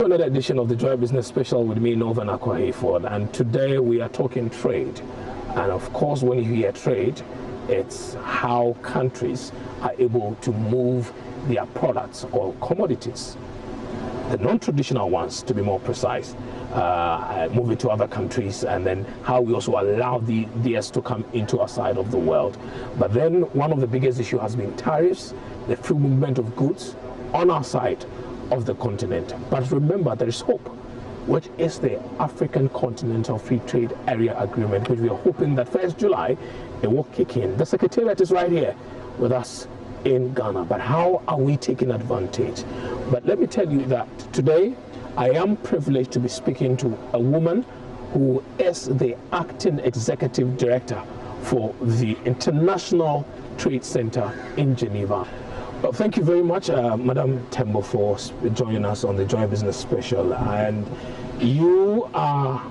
to another edition of the Joy Business Special with me, Northern Akwa Hayford, and today we are talking trade. And of course, when you hear trade, it's how countries are able to move their products or commodities, the non-traditional ones to be more precise, move it to other countries, and then how we also allow theirs to come into our side of the world. But then one of the biggest issues has been tariffs, the free movement of goods on our side of the continent. But remember, there is hope, which is the African Continental Free Trade Area Agreement, which we are hoping that 1st July it will kick in. The Secretariat is right here with us in Ghana. But how are we taking advantage? But let me tell you that today I am privileged to be speaking to a woman who is the acting executive director for the International Trade Center in Geneva. Well, thank you very much, Madam Tembo, for joining us on the Joy Business Special. And you are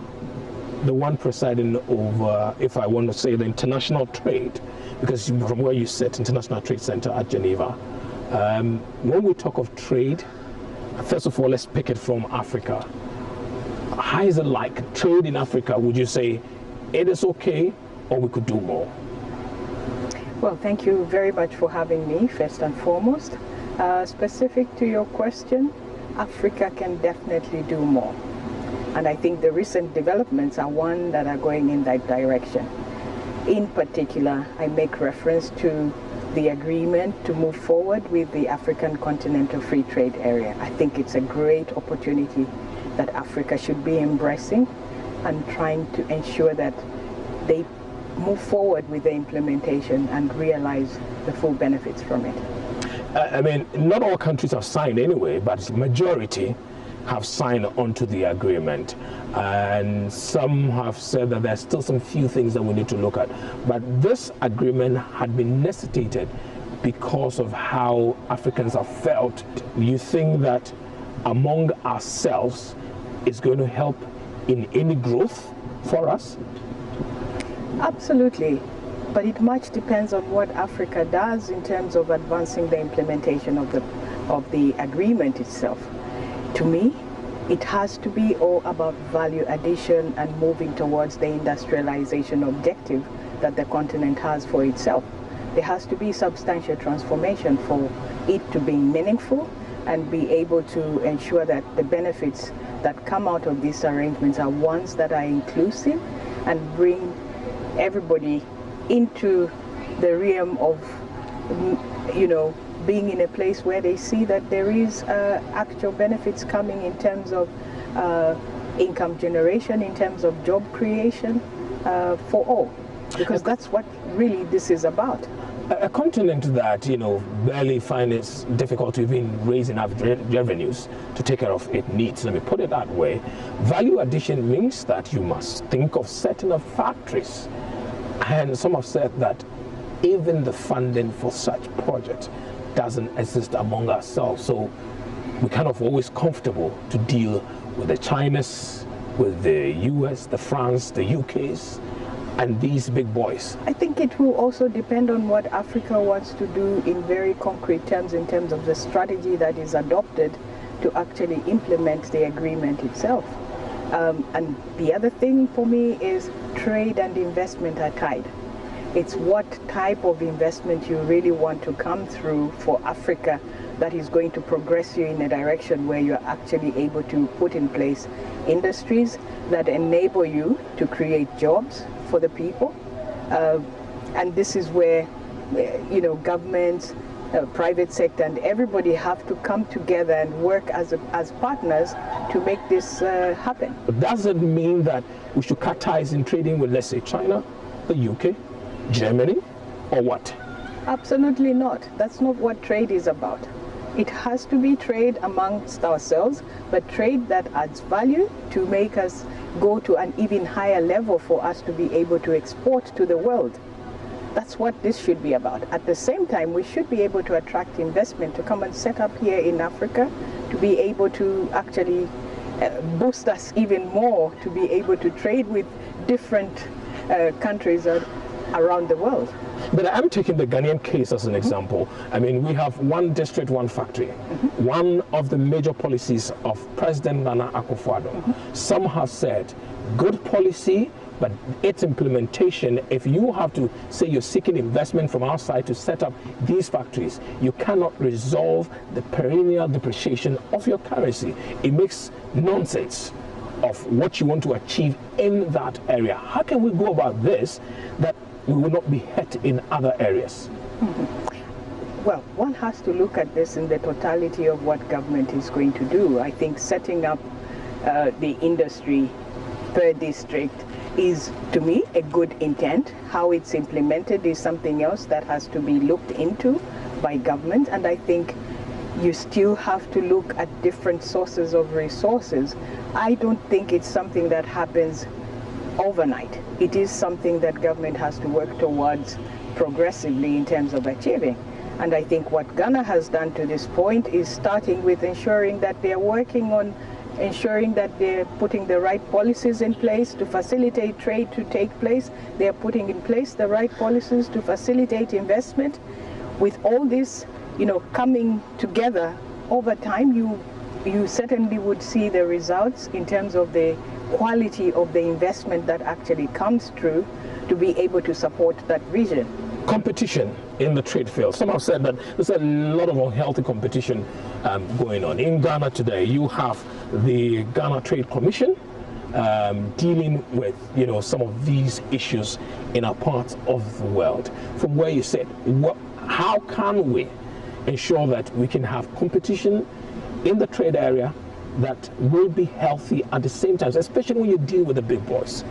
the one presiding over, if I want to say, the international trade, because from where you sit, International Trade Center at Geneva. When we talk of trade, first of all, let's pick it from Africa. How is it like trade in Africa? Would you say it is okay, or we could do more? Well, thank you very much for having me, first and foremost. Specific to your question, Africa can definitely do more. And I think the recent developments are one that are going in that direction. In particular, I make reference to the agreement to move forward with the African Continental Free Trade Area. I think it's a great opportunity that Africa should be embracing and trying to ensure that they move forward with the implementation and realize the full benefits from it. I mean, not all countries have signed anyway, but the majority have signed onto the agreement. And some have said that there's still some few things that we need to look at. But this agreement had been necessitated because of how Africans have felt. You think that among ourselves is going to help in any growth for us? Absolutely, but it much depends on what Africa does in terms of advancing the implementation of the agreement itself. To me, it has to be all about value addition and moving towards the industrialization objective that the continent has for itself. There has to be substantial transformation for it to be meaningful and be able to ensure that the benefits that come out of these arrangements are ones that are inclusive and bring everybody into the realm of, being in a place where they see that there is actual benefits coming in terms of income generation, in terms of job creation for all, because that's what really this is about. A continent that, barely finds it difficult to even raise enough revenues to take care of its needs, let me put it that way. Value addition means that you must think of setting up factories. And some have said that even the funding for such projects doesn't exist among ourselves. So we're kind of always comfortable to deal with the Chinas, with the US, the France, the UKs, and these big boys. I think it will also depend on what Africa wants to do in very concrete terms, in terms of the strategy that is adopted to actually implement the agreement itself. And the other thing for me is trade and investment are tied. It's what type of investment you really want to come through for Africa that is going to progress you in a direction where you're actually able to put in place industries that enable you to create jobs for the people. And this is where, governments, private sector, and everybody have to come together and work as partners to make this happen. Does it mean that we should cut ties in trading with, let's say, China, the UK, Germany, or what? Absolutely not. That's not what trade is about. It has to be trade amongst ourselves, but trade that adds value to make us go to an even higher level for us to be able to export to the world. That's what this should be about. At the same time, we should be able to attract investment to come and set up here in Africa, to be able to actually boost us even more, to be able to trade with different countries around the world. But I'm taking the Ghanaian case as an example. I mean, we have one district, one factory. One of the major policies of President Nana Akufo-Addo. Some have said, good policy, but its implementation, if you have to say you're seeking investment from outside to set up these factories, you cannot resolve the perennial depreciation of your currency. It makes nonsense of what you want to achieve in that area. How can we go about this that we will not be hurt in other areas? Well, one has to look at this in the totality of what government is going to do. I think setting up the industry per district is, to me, a good intent. How it's implemented is something else that has to be looked into by government, and I think you still have to look at different sources of resources. I don't think it's something that happens overnight. It is something that government has to work towards progressively in terms of achieving. And I think what Ghana has done to this point is starting with ensuring that they're working on ensuring that they're putting the right policies in place to facilitate trade to take place. They're putting in place the right policies to facilitate investment. With all this, coming together over time, you certainly would see the results in terms of the quality of the investment that actually comes through to be able to support that vision. Competition in the trade field. Some have said that there's a lot of unhealthy competition going on. In Ghana today, you have the Ghana Trade Commission dealing with some of these issues in our parts of the world. From where you sit, how can we ensure that we can have competition in the trade area that will be healthy at the same time, especially when you deal with the big boys?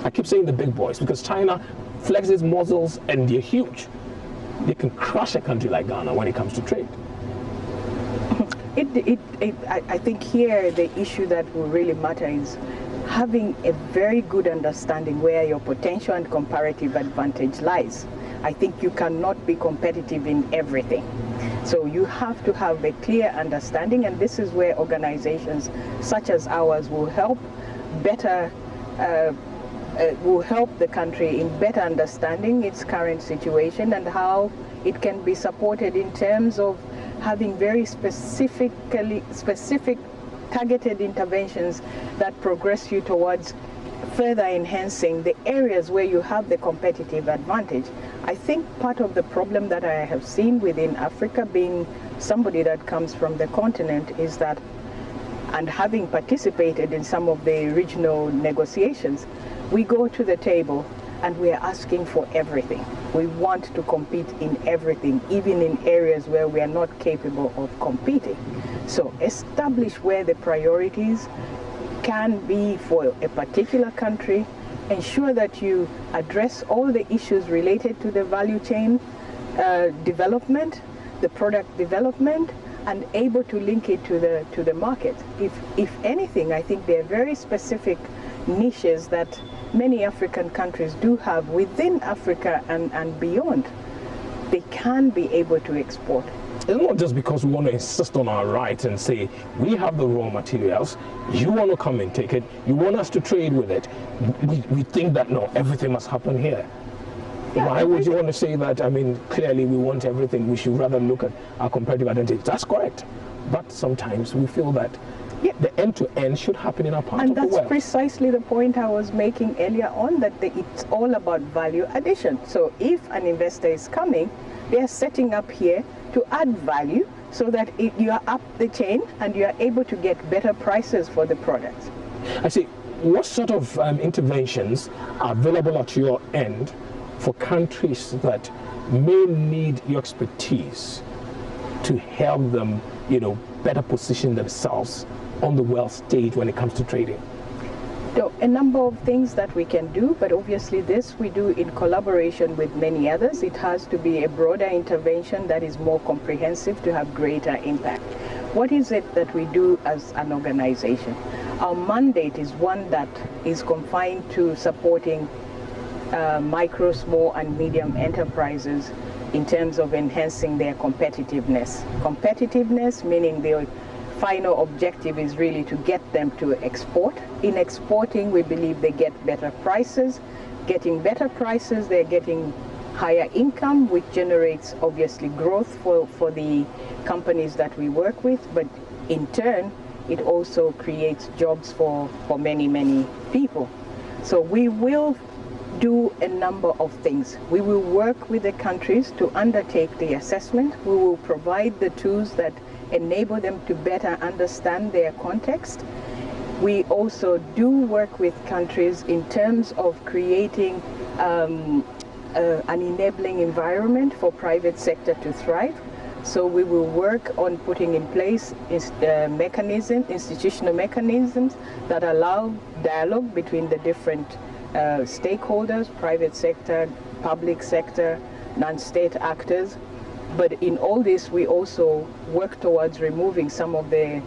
I keep saying the big boys because China flexes muscles and they're huge. They can crush a country like Ghana when it comes to trade. I think here the issue that will really matter is having a very good understanding where your potential and comparative advantage lies. I think you cannot be competitive in everything. So you have to have a clear understanding, and this is where organizations such as ours will help the country in better understanding its current situation and how it can be supported in terms of having very specific targeted interventions that progress you towards further enhancing the areas where you have the competitive advantage. I think part of the problem that I have seen within Africa, being somebody that comes from the continent, is that, and having participated in some of the regional negotiations, we go to the table and we are asking for everything. We want to compete in everything, even in areas where we are not capable of competing. So establish where the priorities can be for a particular country, ensure that you address all the issues related to the value chain development, the product development, and able to link it to the market. If anything, I think there are very specific niches that many African countries do have within Africa and beyond. They can be able to export. It's not just because we want to insist on our rights and say, we have the raw materials, you want to come and take it, you want us to trade with it. We think that, no, everything must happen here. Yeah, why would you want to say that? I mean, clearly we want everything. We should rather look at our competitive advantage. That's correct. But sometimes we feel that the end-to-end should happen in our part of the world. And that's precisely the point I was making earlier on, that it's all about value addition. So if an investor is coming, they are setting up here to add value so that you are up the chain and you are able to get better prices for the products. I see. What sort of interventions are available at your end for countries that may need your expertise to help them, better position themselves on the world stage when it comes to trading? So a number of things that we can do, but obviously this we do in collaboration with many others. It has to be a broader intervention that is more comprehensive to have greater impact. What is it that we do as an organization? Our mandate is one that is confined to supporting micro, small and medium enterprises in terms of enhancing their competitiveness. Competitiveness meaning final objective is really to get them to export. In exporting, we believe they get better prices. Getting better prices, they're getting higher income, which generates obviously growth for the companies that we work with, but in turn, it also creates jobs for many, many people. So we will do a number of things. We will work with the countries to undertake the assessment. We will provide the tools that enable them to better understand their context. We also do work with countries in terms of creating an enabling environment for private sector to thrive. So we will work on putting in place institutional mechanisms that allow dialogue between the different stakeholders, private sector, public sector, non-state actors. But in all this, we also work towards removing some of the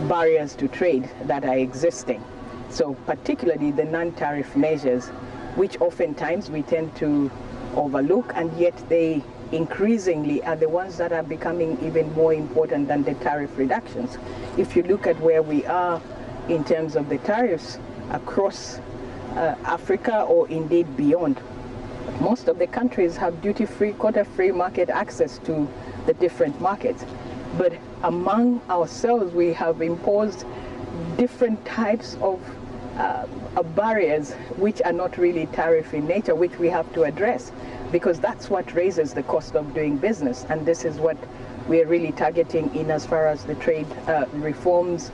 barriers to trade that are existing. So particularly the non-tariff measures, which oftentimes we tend to overlook, and yet they increasingly are the ones that are becoming even more important than the tariff reductions. If you look at where we are in terms of the tariffs across Africa or indeed beyond, most of the countries have duty-free, quota-free market access to the different markets. But among ourselves, we have imposed different types of barriers which are not really tariff in nature, which we have to address, because that's what raises the cost of doing business. And this is what we are really targeting in as far as the trade reforms,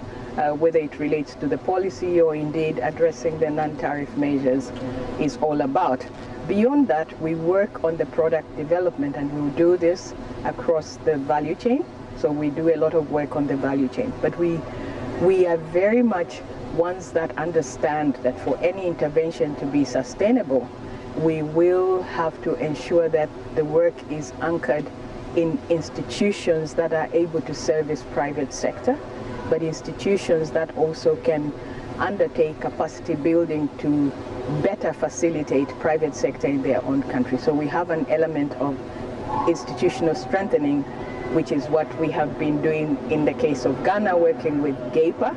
whether it relates to the policy or indeed addressing the non-tariff measures, is all about. Beyond that, we work on the product development, and we'll do this across the value chain. So we do a lot of work on the value chain. But we are very much ones that understand that for any intervention to be sustainable, we will have to ensure that the work is anchored in institutions that are able to service private sector, but institutions that also can undertake capacity building to better facilitate private sector in their own country. So we have an element of institutional strengthening, which is what we have been doing in the case of Ghana, working with GAPA.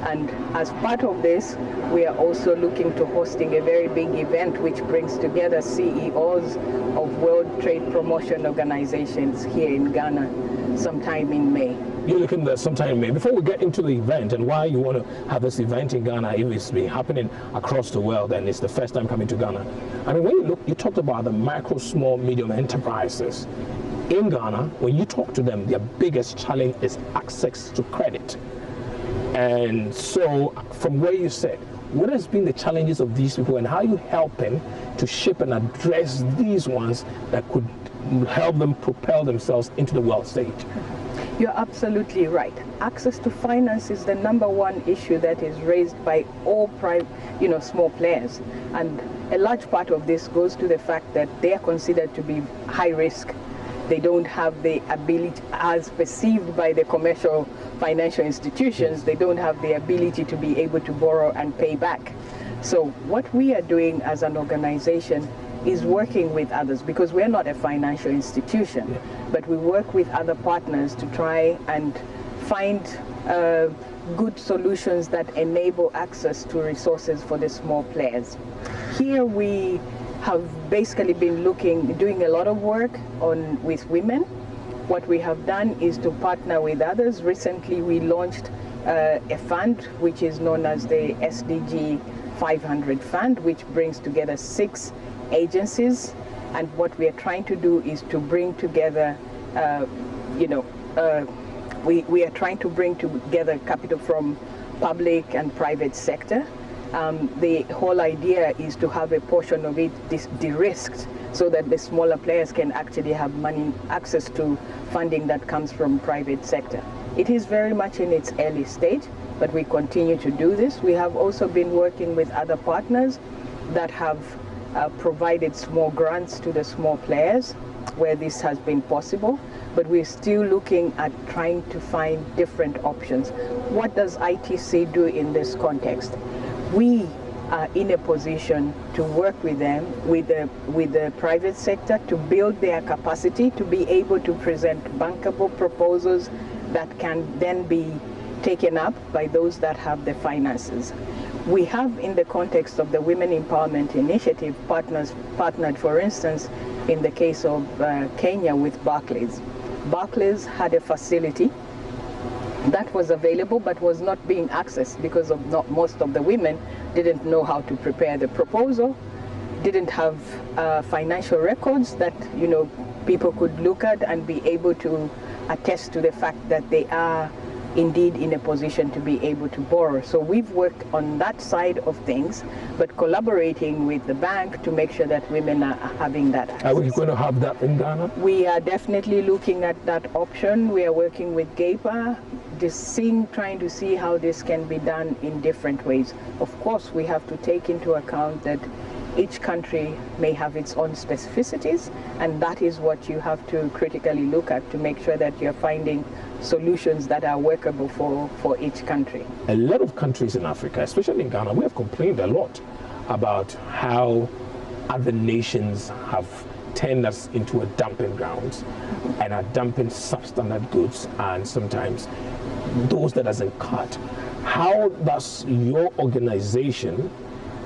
And as part of this, we are also looking to hosting a very big event which brings together CEOs of World Trade Promotion Organizations here in Ghana sometime in May. You're looking at sometime in May. Before we get into the event and why you want to have this event in Ghana, if it's been happening across the world and it's the first time coming to Ghana. I mean, when you look, you talked about the micro, small, medium enterprises. In Ghana, when you talk to them, their biggest challenge is access to credit. And so, from where you said, what has been the challenges of these people, and how are you helping to shape and address these ones that could help them propel themselves into the world stage? You're absolutely right. Access to finance is the #1 issue that is raised by all small players, and a large part of this goes to the fact that they are considered to be high risk. They don't have the ability, as perceived by the commercial financial institutions, they don't have the ability to be able to borrow and pay back. So what we are doing as an organization is working with others, because we're not a financial institution, but we work with other partners to try and find good solutions that enable access to resources for the small players. Here we have basically been doing a lot of work with women. What we have done is to partner with others. Recently we launched a fund which is known as the SDG 500 Fund, which brings together 6 agencies, and what we are trying to do is to bring together we are trying to bring together capital from public and private sector. The whole idea is to have a portion of it de-risked, so that the smaller players can actually have access to funding that comes from private sector. It is very much in its early stage, but we continue to do this. We have also been working with other partners that have provided small grants to the small players where this has been possible, but we're still looking at trying to find different options. What does ITC do in this context? We are in a position to work with them, with the private sector, to build their capacity to be able to present bankable proposals that can then be taken up by those that have the finances. We have, in the context of the Women Empowerment Initiative, partnered, for instance, in the case of Kenya with Barclays. Barclays had a facility that was available but was not being accessed because of most of the women didn't know how to prepare the proposal, didn't have financial records that people could look at and be able to attest to the fact that they are indeed in a position to be able to borrow. So we've worked on that side of things, but collaborating with the bank to make sure that women are having that access. Are we going to have that in Ghana? We are definitely looking at that option. We are working with GAPA, trying to see how this can be done in different ways. Of course, we have to take into account that each country may have its own specificities, and that is what you have to critically look at to make sure that you're finding solutions that are workable for each country. A lot of countries in Africa, especially in Ghana, we have complained a lot about how other nations have turned us into a dumping ground and are dumping substandard goods, and sometimes those that doesn't cut. How does your organization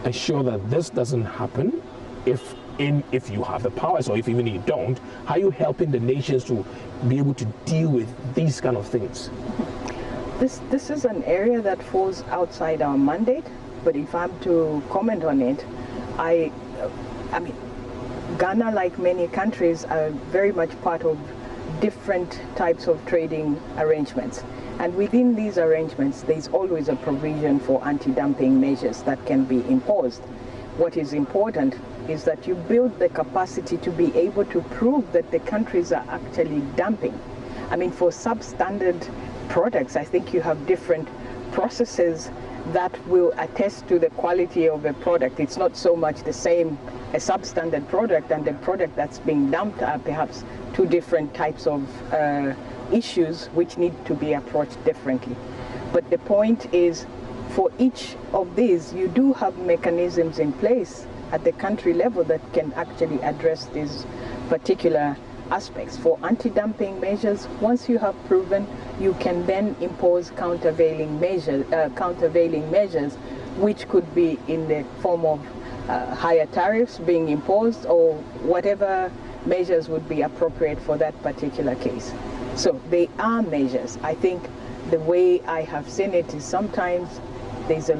ensure that this doesn't happen if you have the powers, or if even you don't? How are you helping the nations to be able to deal with these kind of things? This is an area that falls outside our mandate, but if I'm to comment on it, I mean, Ghana, like many countries, are very much part of different types of trading arrangements. And within these arrangements, there's always a provision for anti-dumping measures that can be imposed. What is important is that you build the capacity to be able to prove that the countries are actually dumping. I mean, for substandard products, I think you have different processes that will attest to the quality of a product. It's not so much the same, a substandard product and the product that's being dumped are perhaps two different types of issues which need to be approached differently. But the point is, for each of these, you do have mechanisms in place at the country level that can actually address these particular aspects. For anti-dumping measures, once you have proven, you can then impose countervailing measures, which could be in the form of higher tariffs being imposed, or whatever measures would be appropriate for that particular case. So they are measures. I think the way I have seen it is sometimes there are a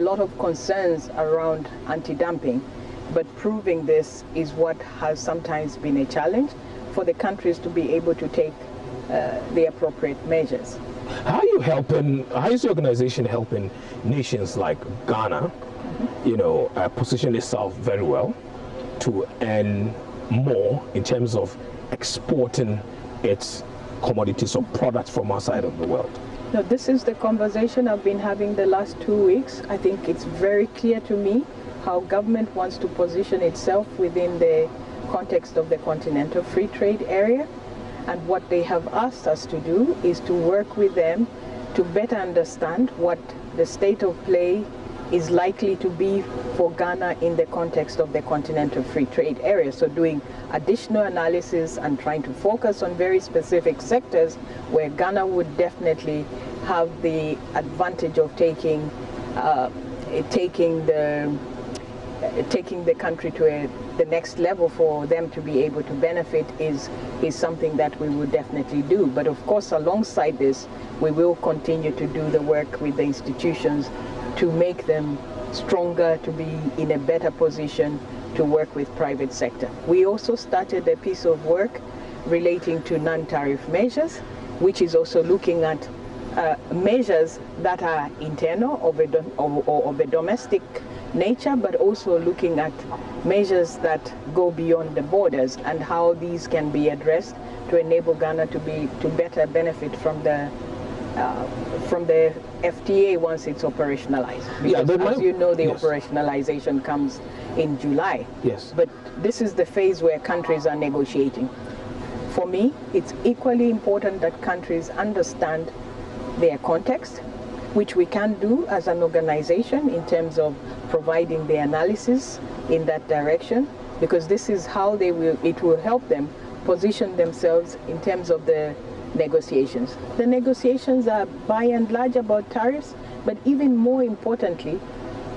lot of concerns around anti-dumping, but proving this is what has sometimes been a challenge for the countries to be able to take the appropriate measures. How is the organization helping nations like Ghana, position itself very well to earn more in terms of exporting its commodities or products from outside of the world? Now, this is the conversation I've been having the last 2 weeks. I think it's very clear to me how government wants to position itself within the context of the Continental Free Trade Area. And what they have asked us to do is to work with them to better understand what the state of play is likely to be for Ghana in the context of the Continental Free Trade Area. So doing additional analysis and trying to focus on very specific sectors where Ghana would definitely have the advantage of taking the country to the next level for them to be able to benefit is something that we would definitely do. But of course, alongside this, we will continue to do the work with the institutions to make them stronger, to be in a better position to work with private sector. We also started a piece of work relating to non-tariff measures, which is also looking at measures that are internal or of a domestic nature, but also looking at measures that go beyond the borders and how these can be addressed to enable Ghana to better benefit from the FTA once it's operationalized. Because as you know, the operationalization comes in July. Yes. But this is the phase where countries are negotiating. For me, it's equally important that countries understand their context, which we can do as an organization in terms of providing the analysis in that direction, because this is how it will help them position themselves in terms of the negotiations. The negotiations are by and large about tariffs, but even more importantly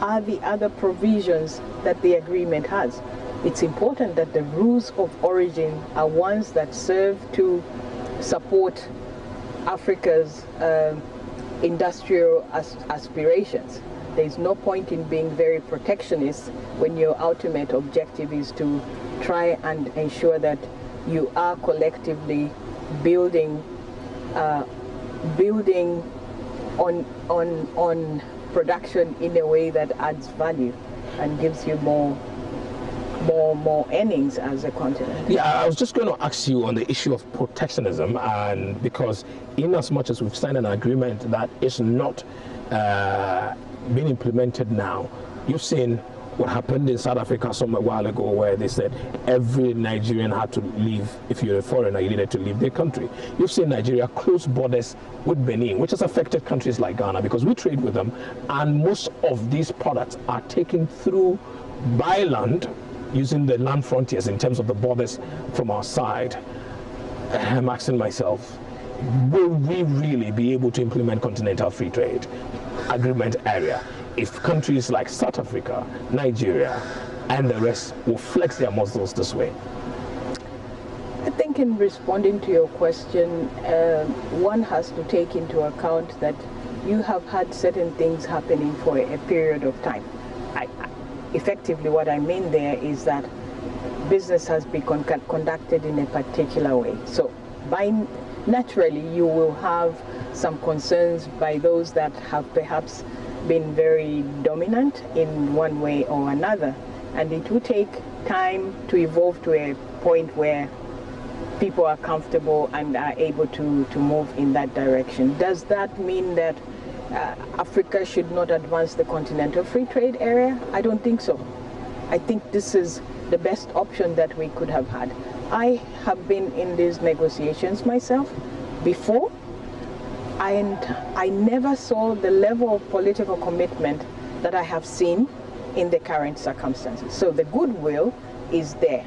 are the other provisions that the agreement has. It's important that the rules of origin are ones that serve to support Africa's industrial aspirations. There's no point in being very protectionist when your ultimate objective is to try and ensure that you are collectively building on production in a way that adds value and gives you more earnings as a continent. Yeah, I was just going to ask you on the issue of protectionism, and because in as much as we've signed an agreement that is not being implemented now, you've seen what happened in South Africa a while ago, where they said every Nigerian had to leave. If you're a foreigner, you needed to leave their country. You've seen Nigeria close borders with Benin, which has affected countries like Ghana, because we trade with them, and most of these products are taken through by land, using the land frontiers in terms of the borders from our side. I'm asking myself, will we really be able to implement continental free trade agreement area if countries like South Africa, Nigeria, and the rest will flex their muscles this way? I think in responding to your question, one has to take into account that you have had certain things happening for a period of time. Effectively, what I mean there is that business has been conducted in a particular way. So naturally, you will have some concerns by those that have perhaps been very dominant in one way or another. And it will take time to evolve to a point where people are comfortable and are able to move in that direction. Does that mean that Africa should not advance the continental free trade area? I don't think so. I think this is the best option that we could have had. I have been in these negotiations myself before, and I never saw the level of political commitment that I have seen in the current circumstances. So the goodwill is there.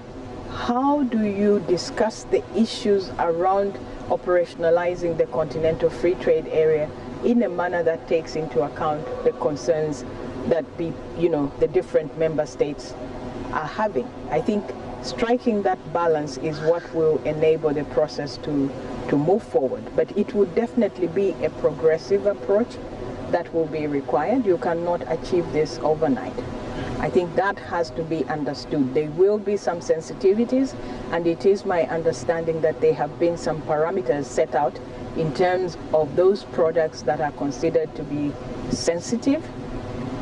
How do you discuss the issues around operationalizing the continental free trade area in a manner that takes into account the concerns that the different member states are having? I think striking that balance is what will enable the process to move forward. But it would definitely be a progressive approach that will be required. You cannot achieve this overnight. I think that has to be understood. There will be some sensitivities, and it is my understanding that there have been some parameters set out in terms of those products that are considered to be sensitive.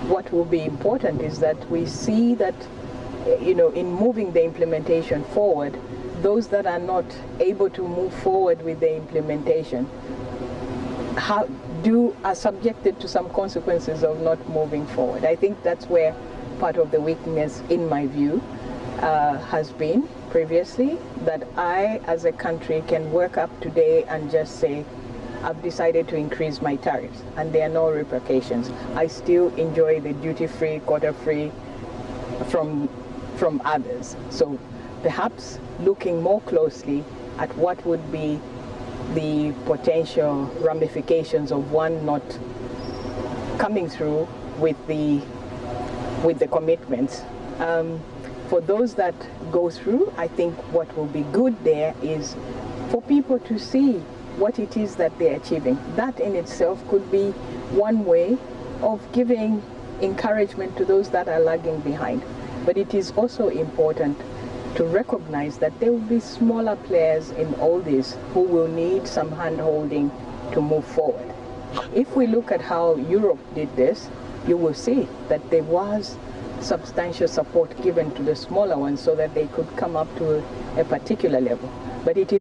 What will be important is that we see that, in moving the implementation forward, those that are not able to move forward with the implementation are subjected to some consequences of not moving forward. I think that's where part of the weakness, in my view, has been previously, that I, as a country, can work up today and just say, I've decided to increase my tariffs, and there are no repercussions. I still enjoy the duty-free, quota-free from others. So perhaps looking more closely at what would be the potential ramifications of one not coming through with the commitments. For those that go through, I think what will be good there is for people to see what it is that they're achieving. That in itself could be one way of giving encouragement to those that are lagging behind. But it is also important to recognize that there will be smaller players in all this who will need some hand-holding to move forward. If we look at how Europe did this, you will see that there was substantial support given to the smaller ones so that they could come up to a particular level. But it is